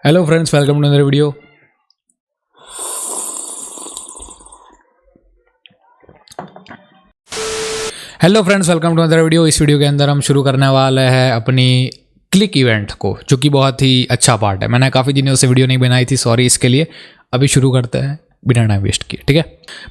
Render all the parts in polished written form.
Hello friends, welcome to another video. इस video के अंदर हम शुरू करने वाले हैं अपनी क्लिक इवेंट को, जो कि बहुत ही अच्छा पार्ट है। मैंने काफ़ी दिनों से वीडियो नहीं बनाई थी, सॉरी इसके लिए। अभी शुरू करते हैं बिना टाइम वेस्ट किए, ठीक है।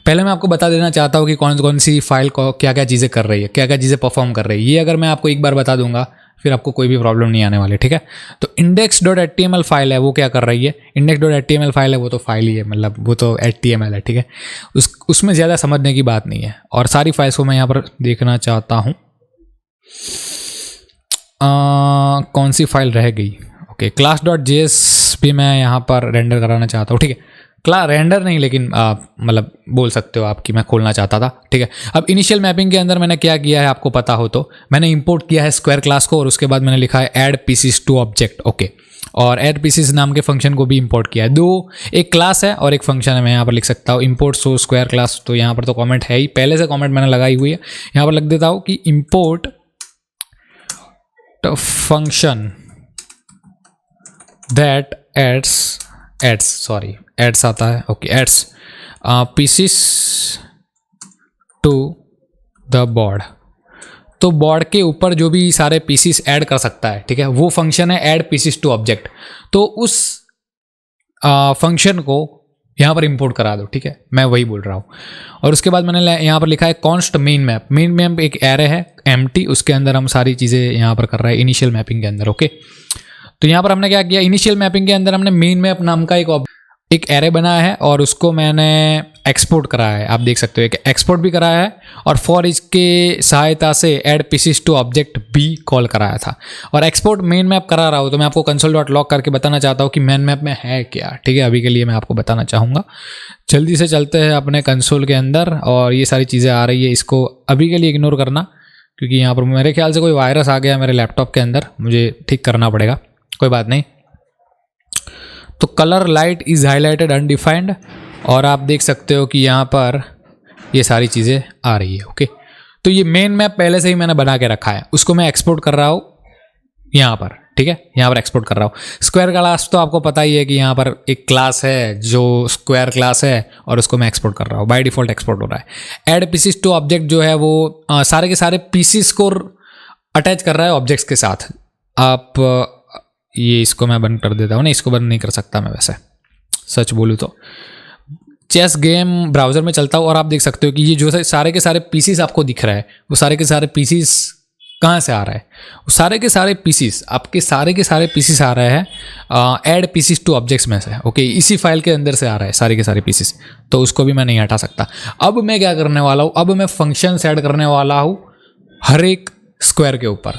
पहले मैं आपको बता देना चाहता हूँ कि कौन कौन सी फाइल को क्या क्या चीज़ें कर रही है, क्या क्या चीज़ें परफॉर्म कर रही है। ये अगर मैं आपको एक बार बता दूंगा फिर आपको कोई भी प्रॉब्लम नहीं आने वाली, ठीक है। तो index.html फाइल है, वो क्या कर रही है। index.html फाइल है, वो तो फाइल ही है, मतलब वो तो HTML है, ठीक है। उसमें ज़्यादा समझने की बात नहीं है। और सारी फाइल्स को मैं यहाँ पर देखना चाहता हूँ कौन सी फाइल रह गई। ओके, class.js भी मैं यहाँ पर रेंडर कराना चाहता हूँ, ठीक है। रेंडर नहीं, लेकिन मतलब बोल सकते हो आप कि मैं खोलना चाहता था, ठीक है। अब इनिशियल मैपिंग के अंदर मैंने क्या किया है आपको पता हो तो, मैंने इंपोर्ट किया है स्क्वायर क्लास को, और उसके बाद मैंने लिखा है add pieces to object, okay. और ऐड पीसीस नाम के फंक्शन को भी इंपोर्ट किया है। एक क्लास है और एक फंक्शन है। मैं यहाँ पर लिख सकता हूँ इंपोर्ट सो स्क्वायर क्लास। तो यहाँ पर तो कॉमेंट है ही, पहले से कॉमेंट मैंने लगाई हुई है। यहाँ पर लिख देता हूँ कि इंपोर्ट फंक्शन दैट एड्स आता है, okay. Adds pieces to the board. तो बॉर्ड के ऊपर जो भी सारे पीसीस ऐड कर सकता है, ठीक है, वो फंक्शन है ऐड पीसीस टू ऑब्जेक्ट। तो उस फंक्शन को यहाँ पर इंपोर्ट करा दो, ठीक है। मैं वही बोल रहा हूँ। और उसके बाद मैंने यहाँ पर लिखा है const main map. Main map एक एरे है एम्प्टी, उसके अंदर हम सारी चीज़ें यहाँ पर कर रहे हैं इनिशियल मैपिंग के अंदर, ओके। तो यहाँ पर हमने क्या किया, इनिशियल मैपिंग के अंदर हमने मेन मैप नाम का एक एरे बनाया है, और उसको मैंने एक्सपोर्ट कराया है। आप देख सकते हो एक एक्सपोर्ट भी कराया है, और फॉर इसके सहायता से ऐड पीसीस टू ऑब्जेक्ट भी कॉल कराया था। और एक्सपोर्ट मेन मैप करा रहा हूँ तो मैं आपको console.log करके बताना चाहता हूँ कि मेन मैप में है क्या, ठीक है। अभी के लिए मैं आपको बताना चाहूँगा। जल्दी से चलते हैं अपने कंसोल के अंदर, और ये सारी चीज़ें आ रही है, इसको अभी के लिए इग्नोर करना, क्योंकि यहाँ पर मेरे ख्याल से कोई वायरस आ गया मेरे लैपटॉप के अंदर, मुझे ठीक करना पड़ेगा, कोई बात नहीं। तो colour light is highlighted undefined, और आप देख सकते हो कि यहाँ पर ये सारी चीज़ें आ रही है, ओके। तो ये मेन मैप पहले से ही मैंने बना के रखा है, उसको मैं एक्सपोर्ट कर रहा हूँ यहाँ पर, ठीक है। यहाँ पर एक्सपोर्ट कर रहा हूँ। स्क्वायर क्लास तो आपको पता ही है कि यहाँ पर एक क्लास है जो स्क्वायर क्लास है, और उसको मैं एक्सपोर्ट कर रहा हूँ। बाय डिफॉल्ट एक्सपोर्ट हो रहा है। ऐड पीसीस टू ऑब्जेक्ट जो है वो सारे के सारे पीसीस को अटैच कर रहा है ऑब्जेक्ट्स के साथ। आप ये इसको मैं बंद कर देता हूँ ना, इसको बंद नहीं कर सकता मैं, वैसे सच बोलूँ तो। चेस गेम ब्राउज़र में चलता हूँ, और आप देख सकते हो कि ये जो सारे के सारे पीसीस आपको दिख रहा है, वो सारे के सारे पीसीस कहाँ से आ रहा है। वो सारे के सारे पीसीस आपके सारे के सारे पीसीस आ रहे हैं ऐड पीसीस टू ऑब्जेक्ट्स में से, ओके। इसी फाइल के अंदर से आ रहा है सारे के सारे पीसीस, तो उसको भी मैं नहीं हटा सकता। अब मैं क्या करने वाला हूँ, अब मैं फंक्शन ऐड करने वाला हूँ हर एक स्क्वायर के ऊपर,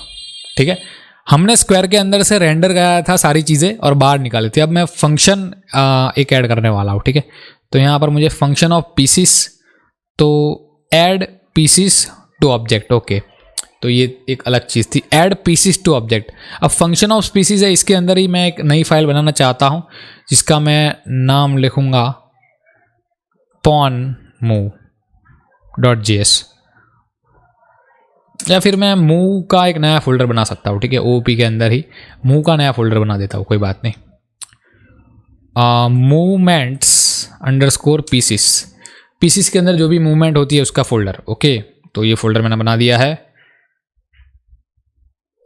ठीक है। हमने स्क्वायर के अंदर से रेंडर कराया था सारी चीज़ें और बाहर निकाली थी। अब मैं फंक्शन एक ऐड करने वाला हूँ, ठीक है। तो यहाँ पर मुझे फंक्शन ऑफ पीसीस, तो add pieces to object, okay. तो ये एक अलग चीज़ थी, ऐड पीसीस टू ऑब्जेक्ट। अब फंक्शन ऑफ स्पीसीज है, इसके अंदर ही मैं एक नई फाइल बनाना चाहता हूँ, जिसका मैं नाम लिखूँगा pawnmove.js, या फिर मैं मूव का एक नया फोल्डर बना सकता हूँ, ठीक है। ओपी के अंदर ही मूव का नया फोल्डर बना देता हूँ, कोई बात नहीं। मूवमेंट्स अंडरस्कोर पीसीस के अंदर जो भी मूवमेंट होती है उसका फोल्डर, ओके। तो ये फोल्डर मैंने बना दिया है।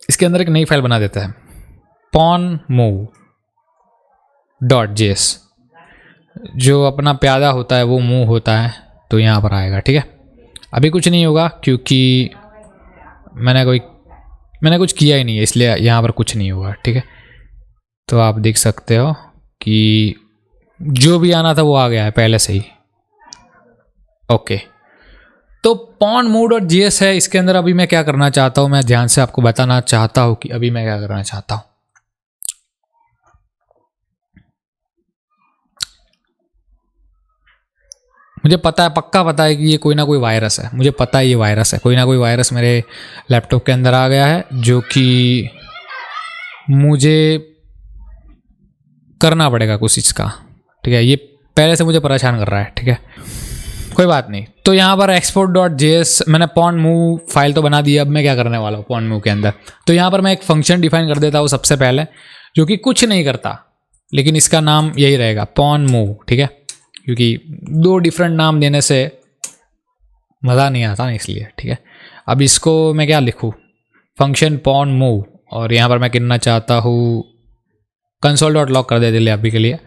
इसके अंदर एक नई फाइल बना देता है pawnmove.js। जो अपना प्यादा होता है वो मूव होता है, तो यहाँ पर आएगा, ठीक है। अभी कुछ नहीं होगा क्योंकि मैंने कुछ किया ही नहीं है, इसलिए यहाँ पर कुछ नहीं होगा, ठीक है। तो आप देख सकते हो कि जो भी आना था वो आ गया है पहले से ही, ओके। तो pawnmove.js है, इसके अंदर अभी मैं क्या करना चाहता हूँ, मैं ध्यान से आपको बताना चाहता हूँ कि अभी मैं क्या करना चाहता हूँ। मुझे पता है, पक्का पता है कि ये कोई ना कोई वायरस है। मुझे पता है ये वायरस है, कोई ना कोई वायरस मेरे लैपटॉप के अंदर आ गया है, जो कि मुझे करना पड़ेगा कुछ इसका, ठीक है। ये पहले से मुझे परेशान कर रहा है, ठीक है, कोई बात नहीं। तो यहाँ पर export.js मैंने pawnmove फाइल तो बना दी है। अब मैं क्या करने वाला हूँ pawnmove के अंदर, तो यहाँ पर मैं एक फंक्शन डिफाइन कर देता हूँ सबसे पहले, जो कि कुछ नहीं करता, लेकिन इसका नाम यही रहेगा पॉन मूव, ठीक है, क्योंकि 2 डिफरेंट नाम देने से मज़ा नहीं आता ना, इसलिए, ठीक है। अब इसको मैं क्या लिखूँ, फंक्शन पॉन मूव, और यहाँ पर मैं गिनना चाहता हूँ कंसोल डॉट लॉग कर देते अभी के लिए,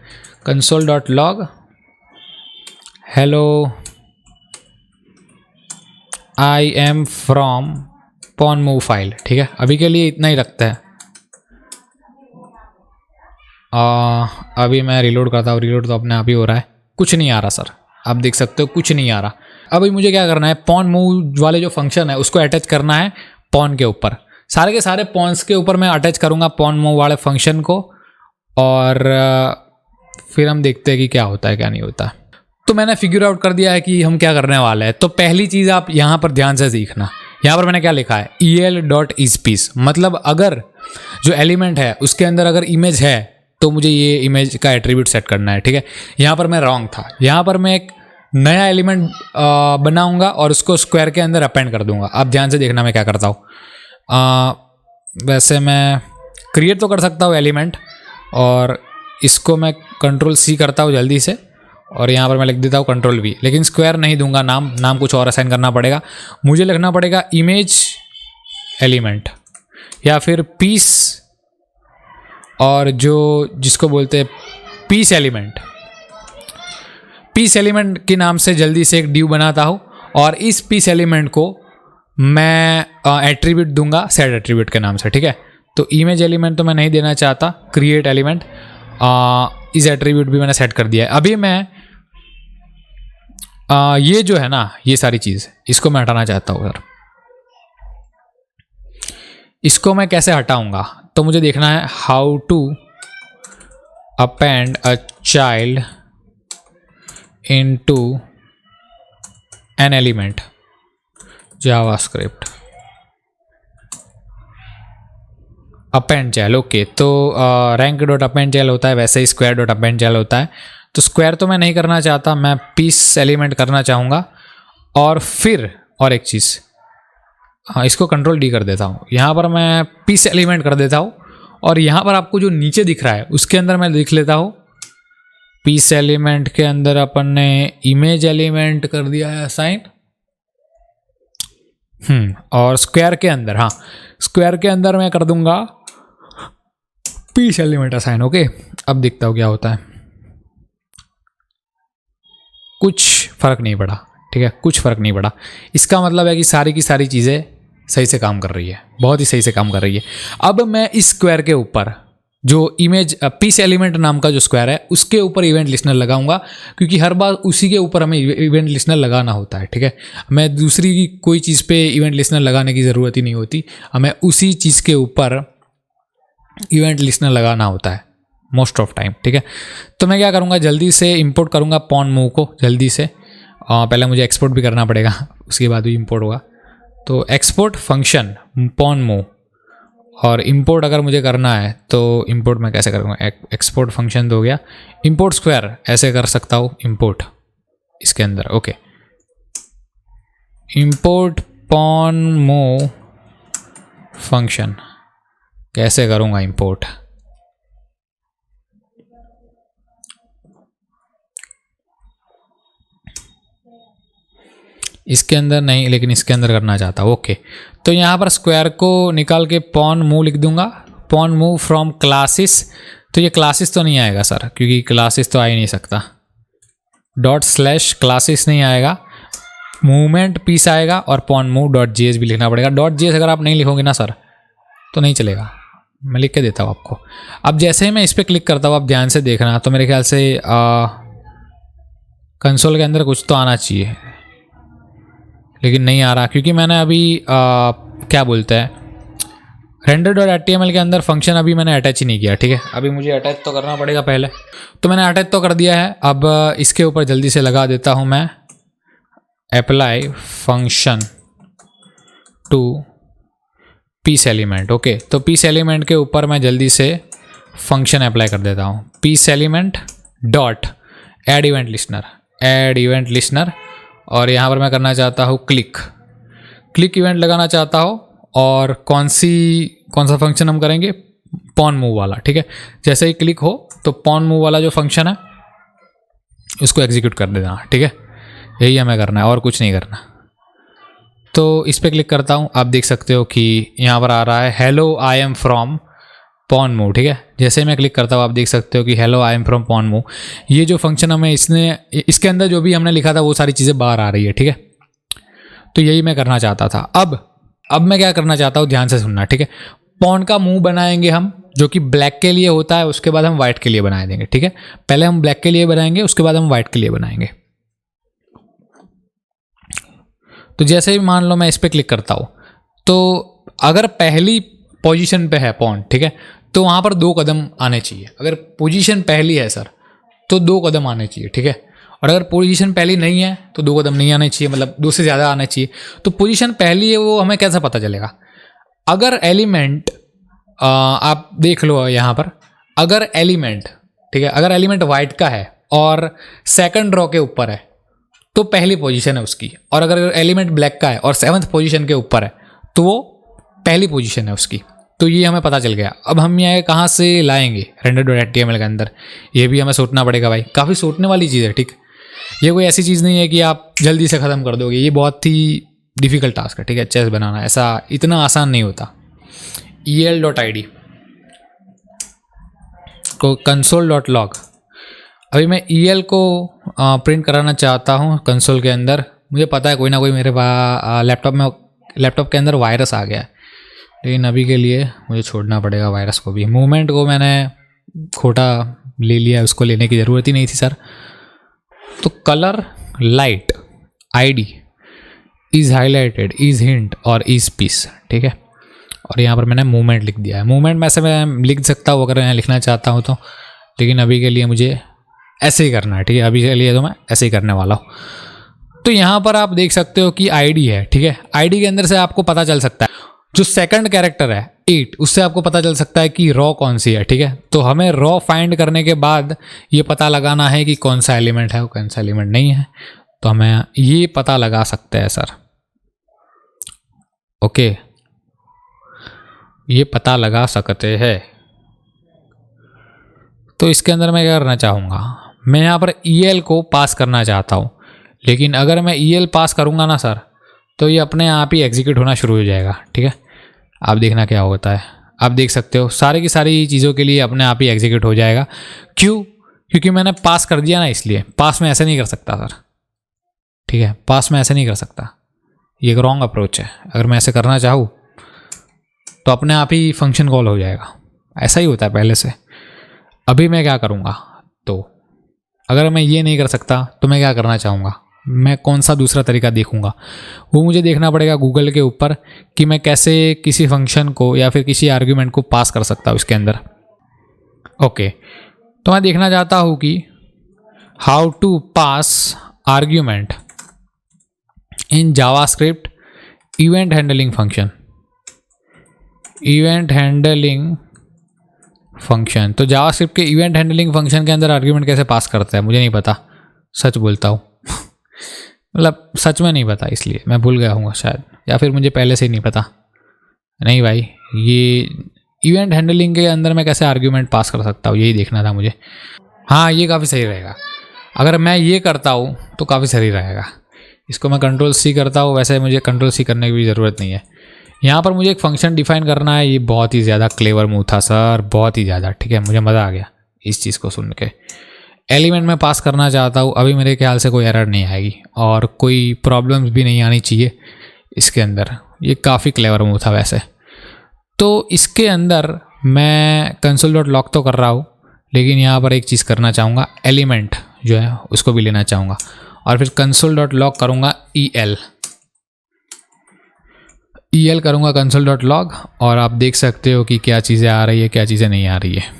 console dot log hello I am from pawn move file, ठीक है, अभी के लिए इतना ही रखता है। अभी मैं रिलोड करता हूँ, रिलोड तो अपने आप ही हो रहा है, कुछ नहीं आ रहा सर, आप देख सकते हो कुछ नहीं आ रहा। अभी मुझे क्या करना है, पॉन मूव वाले जो फंक्शन है उसको अटैच करना है पॉन के ऊपर, सारे के सारे पॉन्स के ऊपर मैं अटैच करूँगा पॉन मूव वाले फंक्शन को, और फिर हम देखते हैं कि क्या होता है क्या नहीं होता। तो मैंने फिगर आउट कर दिया है कि हम क्या करने वाले हैं। तो पहली चीज़ आप यहाँ पर ध्यान से सीखना, यहाँ पर मैंने क्या लिखा है, el.isPiece, मतलब अगर जो एलिमेंट है उसके अंदर अगर इमेज है तो मुझे ये इमेज का एट्रीब्यूट सेट करना है, ठीक है। यहाँ पर मैं रॉन्ग था, यहाँ पर मैं एक नया एलिमेंट बनाऊंगा और उसको स्क्वायर के अंदर अपेंड कर दूंगा। आप ध्यान से देखना मैं क्या करता हूँ। वैसे मैं क्रिएट तो कर सकता हूँ एलिमेंट, और इसको मैं Ctrl+C करता हूँ जल्दी से, और यहाँ पर मैं लिख देता हूँ Ctrl+V, लेकिन स्क्वायर नहीं दूंगा, नाम कुछ और असाइन करना पड़ेगा। मुझे लिखना पड़ेगा इमेज एलिमेंट या फिर पीस, और जिसको बोलते हैं पीस एलिमेंट, पीस एलिमेंट के नाम से जल्दी से एक ड्यू बनाता हूँ, और इस पीस एलिमेंट को मैं एट्रीब्यूट दूंगा सेट एट्रीब्यूट के नाम से, ठीक है। तो इमेज एलिमेंट तो मैं नहीं देना चाहता, क्रिएट एलिमेंट, इस एट्रीब्यूट भी मैंने सेट कर दिया है। अभी मैं ये जो है ना, ये सारी चीज़ इसको मैं हटाना चाहता हूँ सर। इसको मैं कैसे हटाऊंगा, तो मुझे देखना है how to append a child into an element, JavaScript append child, okay. तो रैंक डॉट अपेंड चाइल्ड होता है, वैसे ही स्क्वायर डॉट अपेंड चाइल्ड होता है। तो स्क्वायर तो मैं नहीं करना चाहता, मैं पीस एलिमेंट करना चाहूँगा। और फिर और एक चीज़, इसको Ctrl+D कर देता हूँ, यहाँ पर मैं पीस एलिमेंट कर देता हूँ, और यहाँ पर आपको जो नीचे दिख रहा है उसके अंदर मैं लिख लेता हूँ पीस एलिमेंट के अंदर अपन ने इमेज एलिमेंट कर दिया है असाइन, और स्क्वायर के अंदर, हाँ स्क्वायर के अंदर मैं कर दूंगा पीस एलिमेंट असाइन, ओके। अब देखता हूँ क्या होता है, कुछ फर्क नहीं पड़ा, ठीक है, कुछ फर्क नहीं पड़ा। इसका मतलब है कि सारी की सारी चीज़ें सही से काम कर रही है, बहुत ही सही से काम कर रही है। अब मैं इस स्क्वायर के ऊपर जो इमेज पीस एलिमेंट नाम का जो स्क्वायर है उसके ऊपर इवेंट लिस्नर लगाऊंगा, क्योंकि हर बार उसी के ऊपर हमें इवेंट लिस्नर लगाना होता है, ठीक है। मैं दूसरी की कोई चीज़ पे इवेंट लिस्नर लगाने की ज़रूरत ही नहीं होती, हमें उसी चीज़ के ऊपर इवेंट लिस्नर लगाना होता है मोस्ट ऑफ टाइम, ठीक है। तो मैं क्या करूँगा, जल्दी से इंपोर्ट करूँगा पॉन मूव को जल्दी से, पहले मुझे एक्सपोर्ट भी करना पड़ेगा, उसके बाद भी इंपोर्ट होगा। तो एक्सपोर्ट फंक्शन पॉन मूव, और इंपोर्ट अगर मुझे करना है तो इंपोर्ट मैं कैसे करूँगा, एक्सपोर्ट फंक्शन तो हो गया, इंपोर्ट स्क्वायर ऐसे कर सकता हूँ, इंपोर्ट इसके अंदर, okay. Import pawn move function कैसे करूँगा इंपोर्ट, इसके अंदर नहीं, लेकिन इसके अंदर करना चाहता हूँ, ओके। तो यहाँ पर स्क्वायर को निकाल के पॉन मूव लिख दूंगा, पॉन मूव फ्रॉम क्लासेस। तो ये क्लासेस तो नहीं आएगा सर, क्योंकि क्लासेस तो आ ही नहीं सकता, ./क्लासेस नहीं आएगा, मूवमेंट पीस आएगा, और पॉन मूव .js भी लिखना पड़ेगा। .js अगर आप नहीं लिखोगे ना सर तो नहीं चलेगा, मैं लिख के देता हूँ आपको। अब जैसे ही मैं इस पर क्लिक करता हूँ, आप ध्यान से देखना, तो मेरे ख्याल से कंसोल के अंदर कुछ तो आना चाहिए, लेकिन नहीं आ रहा, क्योंकि मैंने अभी क्या बोलते हैं render.html के अंदर फंक्शन अभी मैंने अटैच ही नहीं किया, ठीक है। अभी मुझे अटैच तो करना पड़ेगा पहले, तो मैंने अटैच तो कर दिया है। अब इसके ऊपर जल्दी से लगा देता हूँ मैं apply function to piece element, okay. तो पीस एलिमेंट के ऊपर मैं जल्दी से फंक्शन अप्लाई कर देता हूँ, piece element dot add event listener, और यहाँ पर मैं करना चाहता हूँ क्लिक इवेंट लगाना चाहता हूँ, और कौन सा फंक्शन हम करेंगे, पॉन मूव वाला, ठीक है। जैसे ही क्लिक हो तो पॉन मूव वाला जो फंक्शन है उसको एग्जीक्यूट कर देना, ठीक है। यही हमें करना है और कुछ नहीं करना। तो इस पर क्लिक करता हूँ, आप देख सकते हो कि यहाँ पर आ रहा है hello I am from pawn move, ठीक है। जैसे मैं क्लिक करता हूँ आप देख सकते हो कि hello I am from pawn move, ये जो फंक्शन हमें इसके अंदर जो भी हमने लिखा था वो सारी चीज़ें बाहर आ रही है, ठीक है। तो यही मैं करना चाहता था। अब मैं क्या करना चाहता हूँ, ध्यान से सुनना, ठीक है। पॉन का मूव बनाएंगे हम, जो कि ब्लैक के लिए होता है, उसके बाद हम व्हाइट के लिए बना देंगे, ठीक है। पहले हम ब्लैक के लिए बनाएंगे, उसके बाद हम व्हाइट के लिए बनाएंगे। तो जैसे ही मान लो मैं इस पर क्लिक करता हूँ, तो अगर पहली पोजीशन पे है पॉन, ठीक है, तो वहाँ पर 2 कदम आने चाहिए। अगर पोजीशन पहली है सर तो 2 कदम आने चाहिए, ठीक है। और अगर पोजीशन पहली नहीं है तो 2 कदम नहीं आने चाहिए, मतलब 2 से ज़्यादा आने चाहिए। तो पोजीशन पहली है वो हमें कैसे पता चलेगा? अगर एलिमेंट आप देख लो यहाँ पर, अगर एलिमेंट, ठीक है, अगर एलिमेंट वाइट का है और सेकंड रो के ऊपर है तो पहली पोजीशन है उसकी, और अगर एलिमेंट ब्लैक का है और 7th पोजीशन के ऊपर है तो वो पहली पोजीशन है उसकी। तो ये हमें पता चल गया। अब हम ये कहाँ से लाएंगे render.html के अंदर, ये भी हमें सोचना पड़ेगा भाई। काफ़ी सोचने वाली चीज़ है, ठीक। ये कोई ऐसी चीज़ नहीं है कि आप जल्दी से ख़त्म कर दोगे, ये बहुत ही डिफ़िकल्ट टास्क है, ठीक है। चेस बनाना ऐसा इतना आसान नहीं होता। el.id को console.log, अभी मैं el को प्रिंट कराना चाहता हूँ कंसोल के अंदर। मुझे पता है कोई ना कोई मेरे लैपटॉप के अंदर वायरस आ गया है, लेकिन अभी के लिए मुझे छोड़ना पड़ेगा वायरस को भी। मूवमेंट को मैंने खोटा ले लिया, उसको लेने की ज़रूरत ही नहीं थी सर। तो colour light ID is highlighted is hint और इज़ पीस, ठीक है। और यहाँ पर मैंने मूवमेंट लिख दिया है। मूवमेंट में से मैं लिख सकता हूँ अगर मैं लिखना चाहता हूँ तो, लेकिन अभी के लिए मुझे ऐसे ही करना है, ठीक है। अभी के लिए तो मैं ऐसे ही करने वाला हूँ। तो यहाँ पर आप देख सकते हो कि आईडी है, ठीक है। आईडी के अंदर से आपको पता चल सकता है, जो सेकंड कैरेक्टर है 8, उससे आपको पता चल सकता है कि रॉ कौन सी है, ठीक है। तो हमें रॉ फाइंड करने के बाद ये पता लगाना है कि कौन सा एलिमेंट है, कौन सा एलिमेंट नहीं है। तो हमें ये पता लगा सकते हैं सर, ओके, ये पता लगा सकते हैं। तो इसके अंदर मैं क्या करना चाहूँगा, मैं यहाँ पर el को पास करना चाहता हूँ, लेकिन अगर मैं el पास करूँगा ना सर तो ये अपने आप ही एग्जीक्यूट होना शुरू हो जाएगा, ठीक है। आप देखना क्या होता है, आप देख सकते हो सारी की सारी चीज़ों के लिए अपने आप ही एग्जीक्यूट हो जाएगा। क्यों? क्योंकि मैंने पास कर दिया ना, इसलिए। पास में ऐसे नहीं कर सकता सर, ठीक है। पास में ऐसे नहीं कर सकता, ये एक रॉन्ग अप्रोच है। अगर मैं ऐसे करना चाहूँ तो अपने आप ही फंक्शन कॉल हो जाएगा, ऐसा ही होता है पहले से। अभी मैं क्या करूँगा, तो अगर मैं ये नहीं कर सकता तो मैं क्या करना चाहूँगा, मैं कौन सा दूसरा तरीका देखूँगा, वो मुझे देखना पड़ेगा गूगल के ऊपर कि मैं कैसे किसी फंक्शन को या फिर किसी आर्ग्यूमेंट को पास कर सकता हूँ इसके अंदर। ओके, तो मैं देखना चाहता हूँ कि how to pass argument in JavaScript event handling function. Event handling function, तो जावास्क्रिप्ट के इवेंट हैंडलिंग फंक्शन के अंदर आर्ग्यूमेंट कैसे पास करता है मुझे नहीं पता, सच बोलता हूँ। मतलब सच में नहीं पता, इसलिए मैं भूल गया हूँ शायद, या फिर मुझे पहले से ही नहीं पता। नहीं भाई, ये इवेंट हैंडलिंग के अंदर मैं कैसे आर्ग्यूमेंट पास कर सकता हूँ, यही देखना था मुझे। हाँ, ये काफ़ी सही रहेगा। अगर मैं ये करता हूँ तो काफ़ी सही रहेगा। इसको मैं Ctrl+C करता हूँ, वैसे मुझे Ctrl+C करने की भी ज़रूरत नहीं है। यहाँ पर मुझे एक फंक्शन डिफाइन करना है। ये बहुत ही ज़्यादा क्लेवर मूव था सर, बहुत ही ज़्यादा, ठीक है। मुझे मज़ा आ गया इस चीज़ को सुन के। एलिमेंट में पास करना चाहता हूँ, अभी मेरे ख्याल से कोई एरर नहीं आएगी और कोई प्रॉब्लम्स भी नहीं आनी चाहिए इसके अंदर। ये काफ़ी क्लेवर मूव था वैसे। तो इसके अंदर मैं console.log तो कर रहा हूँ, लेकिन यहाँ पर एक चीज़ करना चाहूँगा, एलिमेंट जो है उसको भी लेना चाहूँगा और फिर console.log करूँगा el करूँगा console.log, और आप देख सकते हो कि क्या चीज़ें आ रही है, क्या चीज़ें नहीं आ रही है।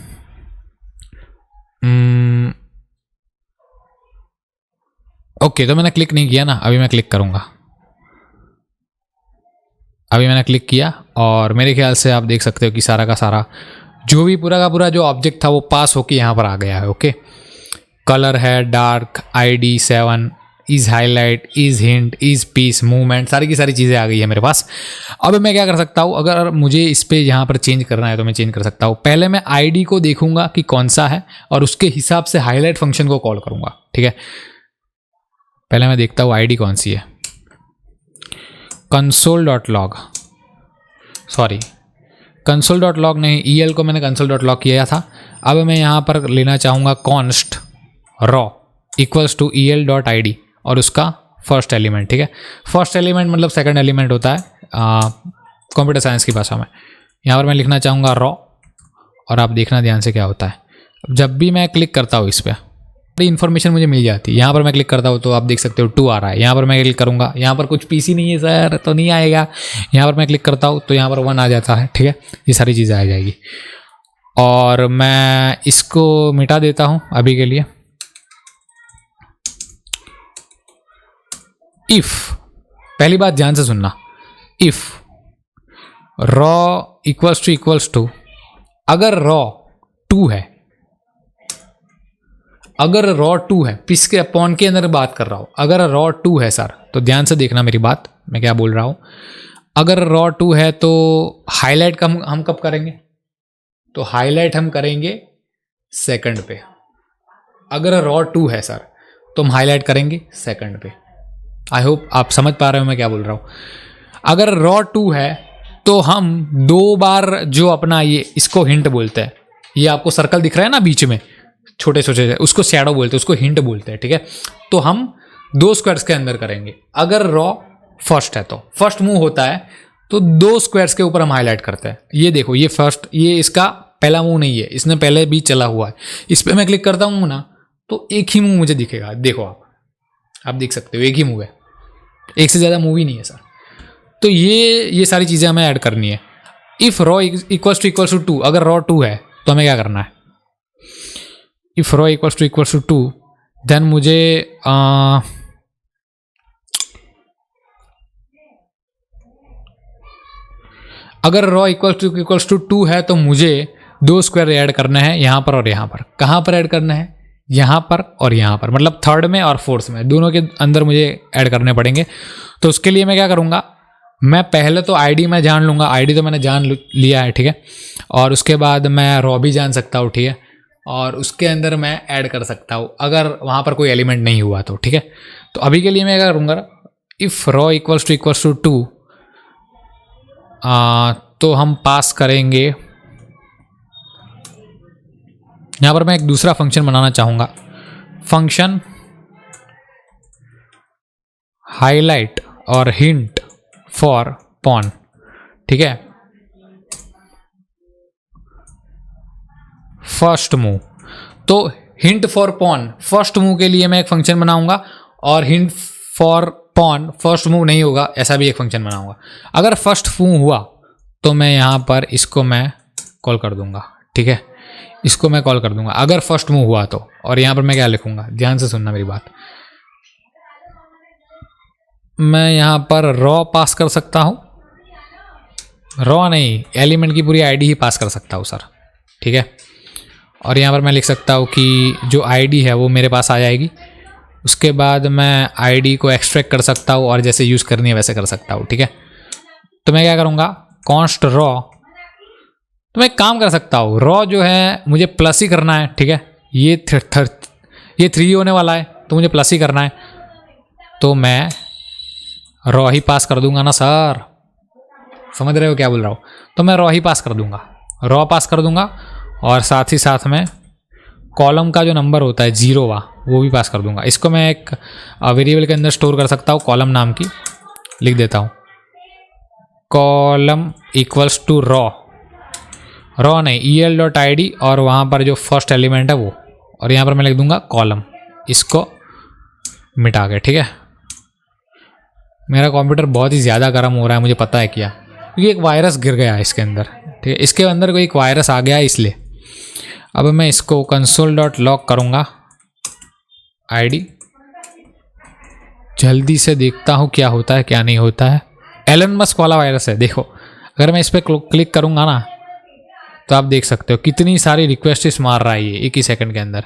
ओके, तो मैंने क्लिक नहीं किया ना, अभी मैं क्लिक करूँगा। अभी मैंने क्लिक किया और मेरे ख्याल से आप देख सकते हो कि सारा का सारा जो भी पूरा का पूरा जो ऑब्जेक्ट था वो पास होके यहाँ पर आ गया है। ओके, कलर है dark, ID 7, is highlight, is hint, is peace, movement, सारी की सारी चीज़ें आ गई है मेरे पास। अब मैं क्या कर सकता हूँ, अगर मुझे इस पर यहाँ पर चेंज करना है तो मैं चेंज कर सकता हूँ। पहले मैं आईडी को देखूंगा कि कौन सा है और उसके हिसाब से हाईलाइट फंक्शन को कॉल करूंगा, ठीक है। पहले मैं देखता हूँ आईडी कौन सी है, console.log, सॉरी console.log नहीं, EL को मैंने console.log किया था। अब मैं यहाँ पर लेना चाहूँगा const raw equals to EL.id और उसका फर्स्ट एलिमेंट, ठीक है। फर्स्ट एलिमेंट मतलब सेकंड एलिमेंट होता है कंप्यूटर साइंस की भाषा में। यहाँ पर मैं लिखना चाहूँगा raw और आप देखना ध्यान से क्या होता है। जब भी मैं क्लिक करता हूँ इस पर इन्फॉर्मेशन मुझे मिल जाती है। यहाँ पर मैं क्लिक करता हूँ तो आप देख सकते हो 2 आ रहा है। यहाँ पर मैं क्लिक करूँगा, यहाँ पर कुछ पीसी नहीं है सर तो नहीं आएगा। यहाँ पर मैं क्लिक करता हूँ तो यहाँ पर 1 आ जाता है, ठीक है। ये सारी चीज़ें आ जाएगी और मैं इसको मिटा देता हूँ अभी के लिए। इफ़, पहली बात ध्यान से सुनना, इफ़ रॉ इक्वल्स टू अगर रॉ 2 है, अगर रॉ 2 है, किसके अपॉन के अंदर बात कर रहा हूँ, अगर रॉ 2 है सर तो ध्यान से देखना मेरी बात, मैं क्या बोल रहा हूँ। अगर रॉ 2 है तो हाईलाइट का हम कब करेंगे, तो हाईलाइट हम करेंगे सेकंड पे। अगर रॉ 2 है सर तो हम हाईलाइट करेंगे सेकंड पे। आई होप आप समझ पा रहे हो मैं क्या बोल रहा हूँ। अगर रॉ 2 है तो हम 2 बार जो अपना ये इसको हिंट बोलते हैं, ये आपको सर्कल दिख रहा है ना बीच में छोटे छोटे, उसको शैडो बोलते हैं, उसको हिंट बोलते हैं, ठीक है। तो हम 2 स्क्वायर्स के अंदर करेंगे। अगर रॉ फर्स्ट है तो फर्स्ट मूव होता है तो 2 स्क्वायर्स के ऊपर हम हाईलाइट करते हैं। ये देखो ये फर्स्ट, ये इसका पहला मूव नहीं है, इसने पहले भी चला हुआ है। इस पर मैं क्लिक करता हूँ ना तो एक ही मूव मुझे दिखेगा। देखो आप देख सकते हो एक ही मूव है, एक से ज़्यादा मूव ही नहीं है सर। तो ये सारी चीज़ें हमें ऐड करनी है। इफ़ रॉ इक्वल्स टू 2, अगर रॉ 2 है तो हमें क्या करना है, if row equals to 2 then मुझे अगर रॉ इक्वल्स टू 2 है तो मुझे 2 स्क्वायर ऐड करना है यहाँ पर और यहाँ पर। कहाँ पर ऐड करना है, यहाँ पर और यहाँ पर, मतलब थर्ड में और फोर्थ में, दोनों के अंदर मुझे ऐड करने पड़ेंगे। तो उसके लिए मैं क्या करूँगा, मैं पहले तो आईडी मैं जान लूँगा, आईडी तो मैंने जान लिया है, ठीक है। और उसके बाद मैं रॉ भी जान सकता हूँ, ठीक है। और उसके अंदर मैं ऐड कर सकता हूँ अगर वहाँ पर कोई एलिमेंट नहीं हुआ तो, ठीक है। तो अभी के लिए मैं क्या करूँगा, इफ़ रॉ इक्वल्स टू 2 तो हम पास करेंगे, यहाँ पर मैं एक दूसरा फंक्शन बनाना चाहूँगा, फंक्शन हाईलाइट और हिंट फॉर पॉन, ठीक है। फर्स्ट मूव, तो hint for pawn first move के लिए मैं एक फंक्शन बनाऊंगा और hint for pawn first move नहीं होगा ऐसा भी एक फंक्शन बनाऊंगा। अगर फर्स्ट मूव हुआ तो मैं यहाँ पर इसको मैं कॉल कर दूंगा, ठीक है। इसको मैं कॉल कर दूंगा अगर फर्स्ट मूव हुआ तो। और यहाँ पर मैं क्या लिखूंगा, ध्यान से सुनना मेरी बात, मैं यहाँ पर रॉ पास कर सकता हूँ, रॉ नहीं एलिमेंट की पूरी आईडी ही पास कर सकता हूँ सर, ठीक है। और यहाँ पर मैं लिख सकता हूँ कि जो आईडी है वो मेरे पास आ जाएगी। उसके बाद मैं आईडी को एक्सट्रैक्ट कर सकता हूँ और जैसे यूज़ करनी है वैसे कर सकता हूँ, ठीक है। तो मैं क्या करूँगा, कॉन्स्ट रॉ, तो मैं एक काम कर सकता हूँ, रॉ जो है मुझे प्लस ही करना है, ठीक है। ये 3 होने वाला है तो मुझे प्लस ही करना है, तो मैं रॉ ही पास कर दूंगा ना सर, समझ रहे हो क्या बोल रहा हूँ। तो मैं रॉ ही पास कर दूंगा, रॉ पास कर दूंगा और साथ ही साथ में कॉलम का जो नंबर होता है 0 वो भी पास कर दूंगा। इसको मैं एक वेरिएबल के अंदर स्टोर कर सकता हूँ, कॉलम नाम की लिख देता हूँ, कॉलम इक्वल्स टू रॉ नहीं EL.id और वहाँ पर जो फर्स्ट एलिमेंट है वो, और यहाँ पर मैं लिख दूंगा कॉलम, इसको मिटा के, ठीक है। मेरा कंप्यूटर बहुत ही ज़्यादा गर्म हो रहा है, मुझे पता है क्या, क्योंकि एक वायरस गिर गया है इसके अंदर, ठीक है। इसके अंदर कोई एक वायरस आ गया है इसलिए। अब मैं इसको console.log करूँगा आईडी, जल्दी से देखता हूँ क्या होता है क्या नहीं होता है। एलन मस्क वाला वायरस है, देखो अगर मैं इस पर क्लिक करूँगा ना तो आप देख सकते हो कितनी सारी रिक्वेस्ट मार रहा है ये एक ही सेकंड के अंदर,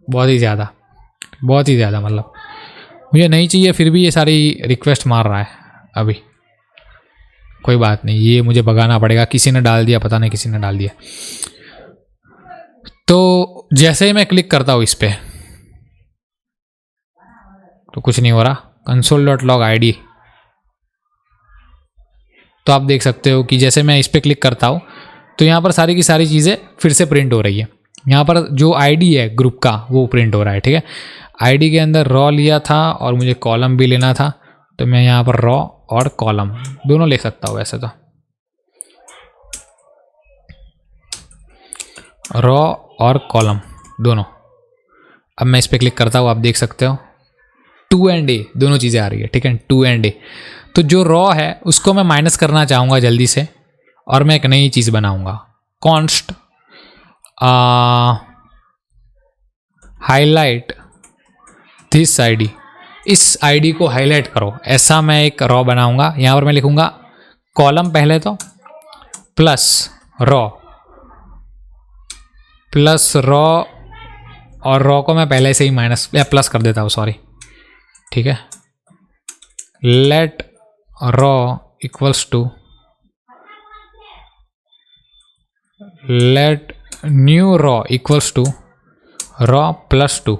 बहुत ही ज़्यादा मतलब। मुझे नहीं चाहिए, फिर भी ये सारी रिक्वेस्ट मार रहा है अभी। कोई बात नहीं, ये मुझे भगाना पड़ेगा। किसी ने डाल दिया, पता नहीं किसी ने डाल दिया। तो जैसे ही मैं क्लिक करता हूँ इस पर तो कुछ नहीं हो रहा। console.log id, तो आप देख सकते हो कि जैसे मैं इस पर क्लिक करता हूँ तो यहाँ पर सारी की सारी चीज़ें फिर से प्रिंट हो रही है। यहाँ पर जो आईडी है ग्रुप का वो प्रिंट हो रहा है, ठीक है। आईडी के अंदर रॉ लिया था और मुझे कॉलम भी लेना था, तो मैं यहाँ पर रॉ और कॉलम दोनों ले सकता हूँ वैसे तो। रॉ और कॉलम दोनों। अब मैं इस पर क्लिक करता हूँ, आप देख सकते हो 2 and a दोनों चीज़ें आ रही है, ठीक है। 2 and a। तो जो रॉ है उसको मैं माइनस करना चाहूँगा जल्दी से, और मैं एक नई चीज़ बनाऊँगा। कॉन्स्ट हाईलाइट दिस आईडी, इस आईडी को हाईलाइट करो, ऐसा मैं एक रॉ बनाऊँगा। यहाँ पर मैं लिखूँगा कॉलम पहले तो प्लस रॉ और रॉ को मैं पहले से ही माइनस या प्लस कर देता हूँ, सॉरी, ठीक है। Let row equals to let new row equals to row +2।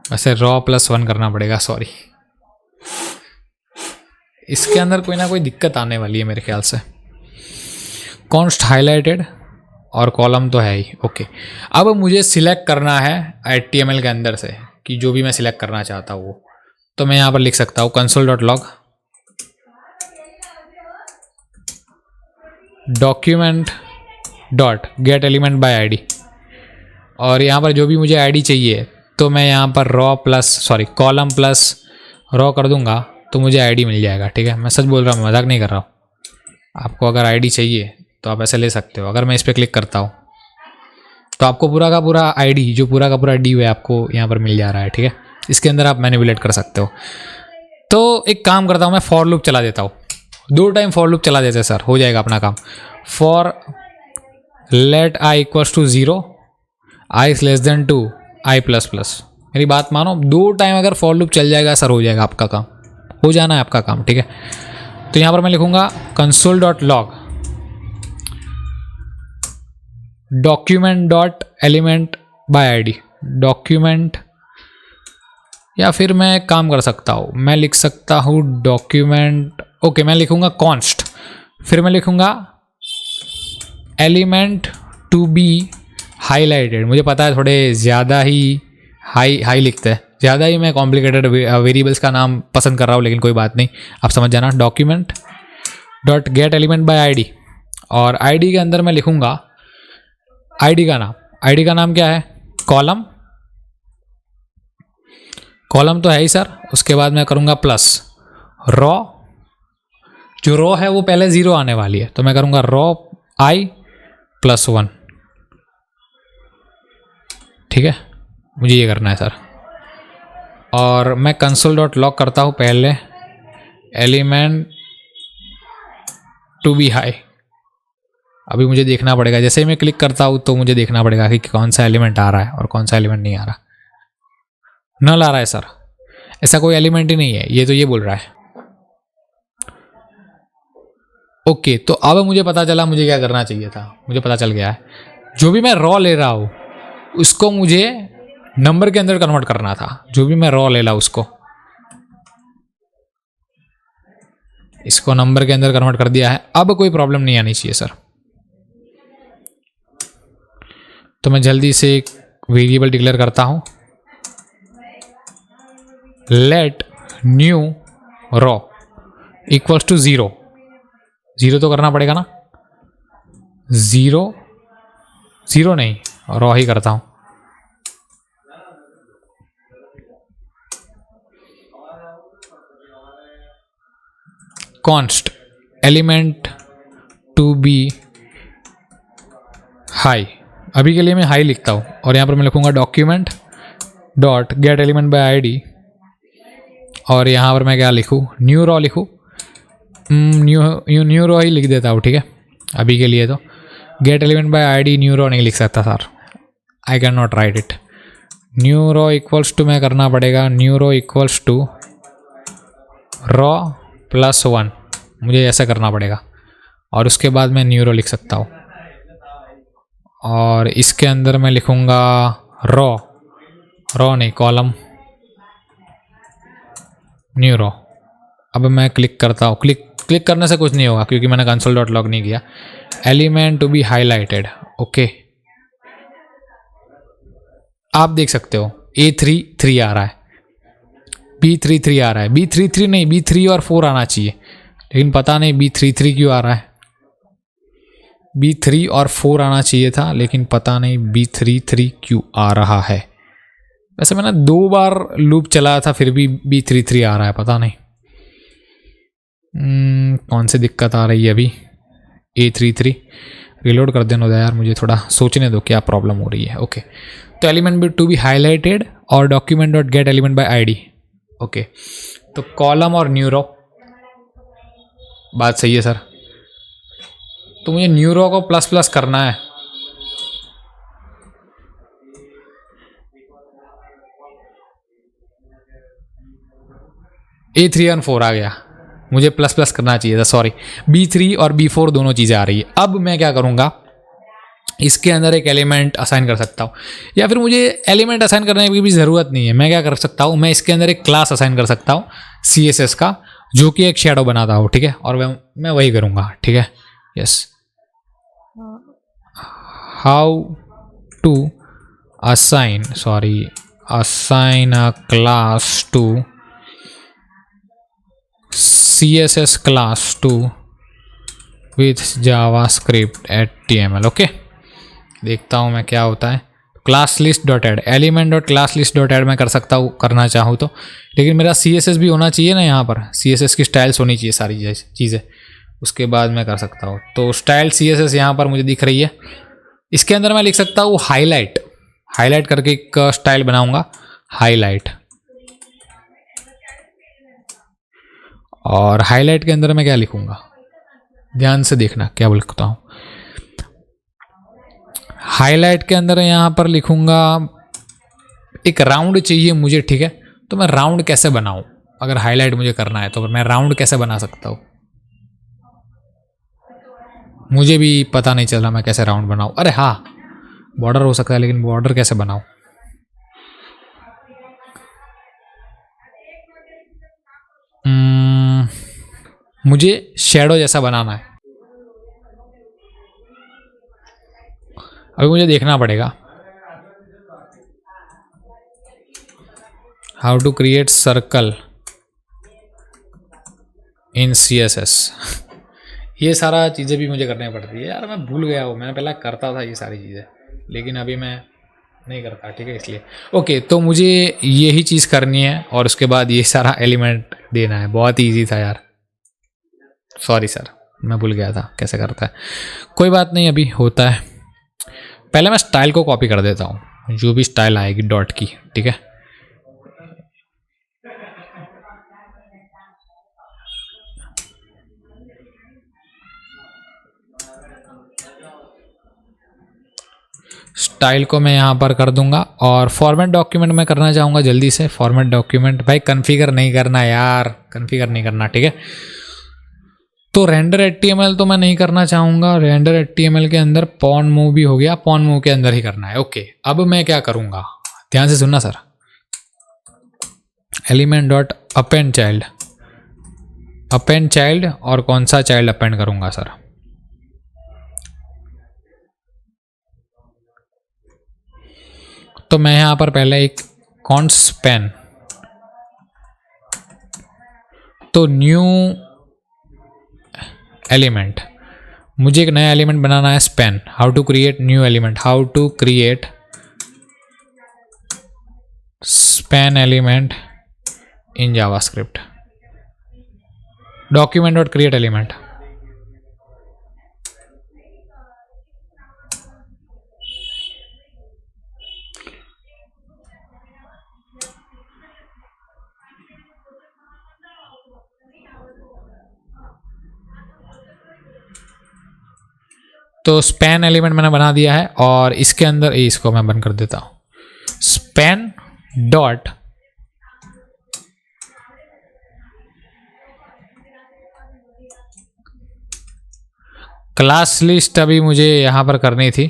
वैसे रॉ +1 करना पड़ेगा, सॉरी। इसके अंदर कोई ना कोई दिक्कत आने वाली है मेरे ख्याल से। कॉन्स्ट हाईलाइटेड और कॉलम तो है ही, ओके। अब मुझे सिलेक्ट करना है HTML के अंदर से कि जो भी मैं सिलेक्ट करना चाहता हूँ वो, तो मैं यहाँ पर लिख सकता हूँ console.log document.getElementById, और यहाँ पर जो भी मुझे आईडी चाहिए तो मैं यहाँ पर कॉलम प्लस रॉ कर दूंगा तो मुझे आईडी मिल जाएगा, ठीक है। मैं सच बोल रहा हूँ, मजाक नहीं कर रहा हूँ। आपको अगर आईडी चाहिए तो आप ऐसे ले सकते हो। अगर मैं इस पर क्लिक करता हूँ तो आपको पूरा का पूरा आईडी, जो पूरा का पूरा डी है, आपको यहाँ पर मिल जा रहा है, ठीक है। इसके अंदर आप मैनिपुलेट कर सकते हो। तो एक काम करता हूँ, मैं फॉर लूप चला देता हूँ। 2 टाइम फॉर लूप चला देते सर, हो जाएगा अपना काम। For let i equals to 0, i <2, i++। मेरी बात मानो, 2 टाइम अगर फॉर लूप चल जाएगा सर, हो जाएगा आपका काम, हो जाना है आपका काम, ठीक है। तो यहाँ पर मैं लिखूँगा console.log document.elementById डॉक्यूमेंट, या फिर मैं एक काम कर सकता हूँ, मैं लिख सकता हूँ डॉक्यूमेंट, ओके। मैं लिखूँगा कॉन्स्ट, फिर मैं लिखूँगा एलिमेंट टू बी हाईलाइटेड। मुझे पता है थोड़े ज़्यादा ही हाई लिखते हैं, ज़्यादा ही मैं कॉम्प्लिकेटेड वेरिएबल्स का नाम पसंद कर रहा हूँ, लेकिन कोई बात नहीं, आप समझ जाना। document.getElementById, और आईडी के अंदर मैं लिखूँगा आईडी का नाम क्या है, कॉलम तो है ही सर। उसके बाद मैं करूँगा प्लस रॉ, जो रॉ है वो पहले 0 आने वाली है, तो मैं करूँगा रॉ i+1, ठीक है। मुझे ये करना है सर। और मैं console.log करता हूँ पहले एलिमेंट टू बी हाई। अभी मुझे देखना पड़ेगा, जैसे ही मैं क्लिक करता हूँ तो मुझे देखना पड़ेगा कि कौन सा एलिमेंट आ रहा है और कौन सा एलिमेंट नहीं आ रहा। नल आ रहा है सर, ऐसा कोई एलिमेंट ही नहीं है, ये तो ये बोल रहा है। ओके, तो अब मुझे पता चला मुझे क्या करना चाहिए था। मुझे पता चल गया है, जो भी मैं रॉ ले रहा हूँ उसको मुझे नंबर के अंदर कन्वर्ट करना था। जो भी मैं रॉ ले रहा हूँ उसको, इसको नंबर के अंदर कन्वर्ट कर दिया है। अब कोई प्रॉब्लम नहीं आनी चाहिए सर। तो मैं जल्दी से एक वेरिएबल डिक्लेयर करता हूँ, let new row equals to 0 तो करना पड़ेगा ना, 0 नहीं, रॉ ही करता हूँ। Const element to be high, अभी के लिए मैं हाई लिखता हूँ, और यहाँ पर मैं लिखूँगा document.getElementById, और यहाँ पर मैं क्या लिखूँ, न्यू रॉ लिखूँ, न्यू रॉ ही लिख देता हूँ, ठीक है अभी के लिए। तो getElementById न्यू रॉ नहीं लिख सकता sir, I can not write it. New row equals to मैं करना पड़ेगा new row equals to row plus 1, मुझे ऐसा करना पड़ेगा। और उसके बाद मैं न्यू रो लिख सकता हूँ, और इसके अंदर मैं लिखूँगा रो नहीं कॉलम न्यू रो। अब मैं क्लिक करता हूँ, क्लिक करने से कुछ नहीं होगा क्योंकि मैंने कंसोल डॉट लॉग नहीं किया। Element to be highlighted, okay. आप देख सकते हो A33 आ रहा है, B33 आ रहा है, B33 नहीं B3 और 4 आना चाहिए, लेकिन पता नहीं B33 क्यों आ रहा है। B3 और 4 आना चाहिए था, लेकिन पता नहीं B33 क्यों आ रहा है। वैसे मैंने 2 बार लूप चलाया था फिर भी B33 आ रहा है, पता नहीं कौन सी दिक्कत आ रही है अभी। A33 रिलोड कर देना यार, मुझे थोड़ा सोचने दो क्या प्रॉब्लम हो रही है। ओके, तो एलिमेंट टू बी हाईलाइटेड और document dot gate element by ID. Okay, तो कॉलम और न्यू रो, बात सही है सर। तो मुझे न्यू रो को प्लस प्लस करना है। A3 और 4 आ गया, मुझे प्लस प्लस करना चाहिए था, सॉरी। B3 और B4 दोनों चीज़ें आ रही है। अब मैं क्या करूँगा, इसके अंदर एक एलिमेंट असाइन कर सकता हूँ, या फिर मुझे एलिमेंट असाइन करने की भी ज़रूरत नहीं है। मैं क्या कर सकता हूँ, मैं इसके अंदर एक क्लास असाइन कर सकता हूँ CSS का, जो कि एक शेडो बनाता हो, ठीक है। और मैं वही करूँगा, ठीक है। Yes, how to assign a class to CSS class to with JavaScript HTML। Okay, देखता हूँ मैं क्या होता है। Class list dot add, element dot class list dot add मैं कर सकता हूँ, करना चाहूँ तो, लेकिन मेरा CSS भी होना चाहिए ना, यहाँ पर CSS की स्टाइल्स होनी चाहिए सारी चीज़ें, उसके बाद मैं कर सकता हूँ। तो स्टाइल CSS यहाँ पर मुझे दिख रही है। इसके अंदर मैं लिख सकता हूँ हाईलाइट करके एक स्टाइल बनाऊँगा, हाईलाइट। और हाईलाइट के अंदर मैं क्या लिखूंगा, ध्यान से देखना क्या लिखता हूँ। हाईलाइट के अंदर यहाँ पर लिखूंगा एक राउंड चाहिए मुझे, ठीक है। तो मैं राउंड कैसे बनाऊं, अगर हाईलाइट मुझे करना है तो मैं राउंड कैसे बना सकता हूँ, मुझे भी पता नहीं चल रहा मैं कैसे राउंड बनाऊं। अरे हाँ, बॉर्डर हो सकता है, लेकिन बॉर्डर कैसे बनाऊं। मुझे शेडो जैसा बनाना है। अभी मुझे देखना पड़ेगा how to create circle in CSS। ये सारा चीज़ें भी मुझे करनी पड़ती है यार, मैं भूल गया हूँ, मैंने पहले करता था ये सारी चीज़ें, लेकिन अभी मैं नहीं करता, ठीक है, इसलिए। ओके, तो मुझे यही चीज़ करनी है और उसके बाद ये सारा एलिमेंट देना है। बहुत ईजी था यार, सॉरी सर, मैं भूल गया था कैसे करता है। कोई बात नहीं, अभी होता है। पहले मैं स्टाइल को कॉपी कर देता हूँ, जो भी स्टाइल आएगी डॉट की, ठीक है। स्टाइल को मैं यहाँ पर कर दूंगा, और फॉर्मेट डॉक्यूमेंट मैं करना चाहूँगा जल्दी से। फॉर्मेट डॉक्यूमेंट भाई कन्फिगर नहीं करना यार, कन्फिगर नहीं करना, ठीक है। तो रेंडर HTML तो मैं नहीं करना चाहूँगा, रेंडर HTML के अंदर पॉन मूव भी हो गया, पॉन मूव के अंदर ही करना है। ओके, अब मैं क्या करूँगा, ध्यान से सुनना sir. Element dot append child, और कौन सा चाइल्ड अपेंड करूँगा सर, तो मैं यहाँ पर पहले एक कॉन्स्ट स्पैन, तो न्यू एलिमेंट, मुझे एक नया एलिमेंट बनाना है span. How to create new element, how to create span element in JavaScript, document dot create element. तो स्पैन एलिमेंट मैंने बना दिया है, और इसके अंदर इसको मैं बंद कर देता हूँ। स्पैन डॉट क्लास लिस्ट अभी मुझे यहाँ पर करनी थी,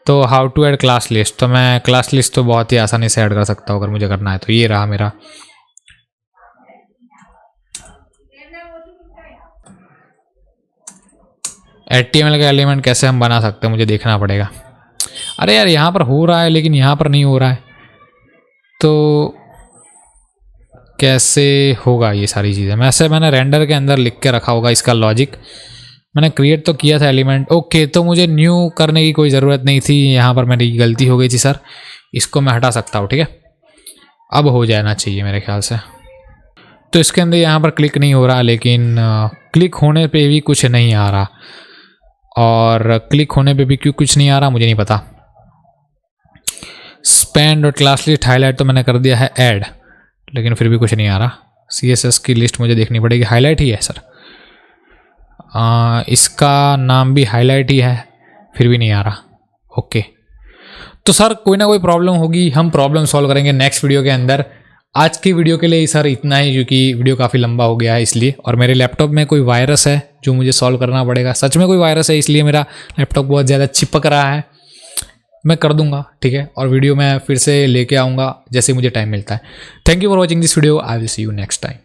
तो how to add class list, तो मैं क्लास लिस्ट तो बहुत ही आसानी से ऐड कर सकता हूँ अगर मुझे करना है। तो ये रहा मेरा HTML का एलिमेंट कैसे हम बना सकते हैं, मुझे देखना पड़ेगा। अरे यार यहाँ पर हो रहा है लेकिन यहाँ पर नहीं हो रहा है, तो कैसे होगा ये सारी चीज़ें। मैंने रेंडर के अंदर लिख के रखा होगा इसका लॉजिक, मैंने क्रिएट तो किया था एलिमेंट। ओके, तो मुझे न्यू करने की कोई ज़रूरत नहीं थी, यहाँ पर मेरी गलती हो गई थी सर, इसको मैं हटा सकता हूँ। ठीक है, अब हो जाना चाहिए मेरे ख्याल से। तो इसके अंदर यहाँ पर क्लिक नहीं हो रहा, लेकिन क्लिक होने पे भी कुछ नहीं आ रहा, और क्लिक होने पे भी क्यों कुछ नहीं आ रहा मुझे नहीं पता। स्पैन और क्लास लिस्ट हाईलाइट तो मैंने कर दिया है ऐड, लेकिन फिर भी कुछ नहीं आ रहा। CSS की लिस्ट मुझे देखनी पड़ेगी, हाईलाइट ही है सर, इसका नाम भी हाईलाइट ही है, फिर भी नहीं आ रहा। ओके, तो सर कोई ना कोई प्रॉब्लम होगी, हम प्रॉब्लम सॉल्व करेंगे नेक्स्ट वीडियो के अंदर। आज की वीडियो के लिए सर इतना ही, क्योंकि वीडियो काफ़ी लंबा हो गया है इसलिए, और मेरे लैपटॉप में कोई वायरस है जो मुझे सॉल्व करना पड़ेगा। सच में कोई वायरस है, इसलिए मेरा लैपटॉप बहुत ज़्यादा चिपक रहा है। मैं कर दूंगा, ठीक है, और वीडियो मैं फिर से लेके आऊँगा जैसे मुझे टाइम मिलता है। Thank you for watching this video, I will see you next time.